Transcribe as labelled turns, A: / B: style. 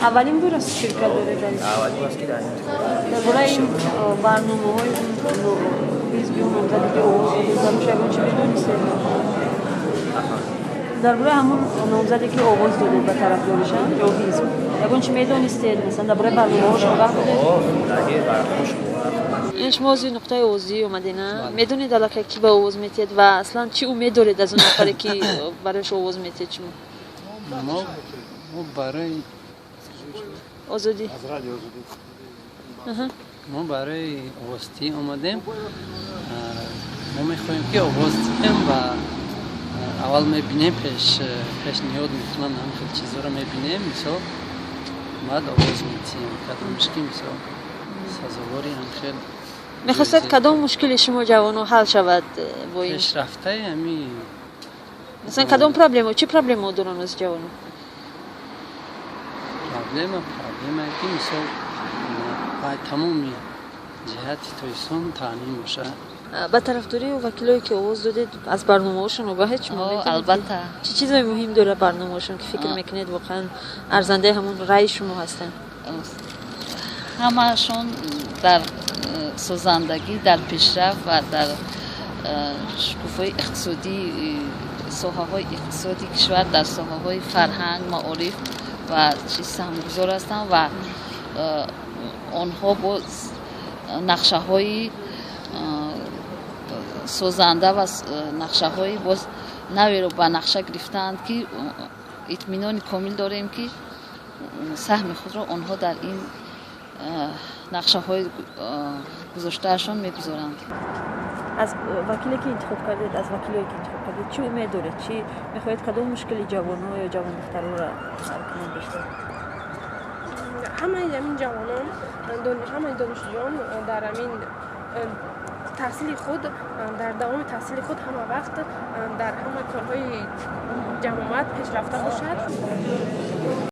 A: اولین بار است شرکت دارید؟
B: اولین بار است که در این
A: درباره این برنامه‌های حزبی و نامزدی که آغاز داده شده چه می‌دونید؟ درباره همون نامزدی که آغاز دادید به طرفدارشان یا حزب یکون چی می‌دونستید مثلا درباره برنامه‌هاش خبر بودید؟
B: درگیر برنامه‌اش
A: شما از نقطه اوزی اومدین نه؟ میدونید الان کی به آواز میتید و اصلا چی امید دارید از اون نفری که برایش آواز میتید شما؟
C: ما برای
A: آزادی
D: از رادیو آزادی
C: ما برای آوازی آمدیم. ما میخوایم که آواز دیم و اول میبینیم پیش نیاد میکنن هم خیلی چیزا رو میبینیم مثلا بعد آواز میتیم کدامش که مثلا سازواری هم خیلی
A: میخواستید کدام مشکل شما جوانو حل شود با این
C: پیشرفته همین
A: مثلا کدام پرابلم چی پرابلم دارن از جوانو
C: پرابلم که مثلا باید تمامی جهت تویسون تعلیم باشه.
A: با طرفداری و وکیلایی که آواز دادید از برنامه‌هاشون و هیچ
E: البته
A: چه چیزای مهم داره برنامه‌هاشون که فکر میکنید واقعا ارزنده همون رأی شما هستن؟
E: همشون در سازندگی در پیشرفت و در شکوفایی اقتصادی ساحه‌های اقتصادی کشور در ساحه‌های فرهنگ معارف و چیز سهمگذار هستند و آنها با نقشه‌های سازنده و نقشه‌های باز نوی رو به نقشه گرفتند که اطمینان کامل داریم که سهم خود را آنها در این نقشه‌های گذاشتهشان میگذارند.
A: از وکیلی که انتخاب کردید از وکیلی که انتخاب کردید چی امید دارید چی میخواهید کدام مشکلی جوان‌ها یا جوان دخترها را حل کنید بیشتر؟
F: همه این جوانان همه دانشجویان در همین تحصیل خود در دوام تحصیل خود همه وقت در همه کارهای جماعت پیشرفته باشد.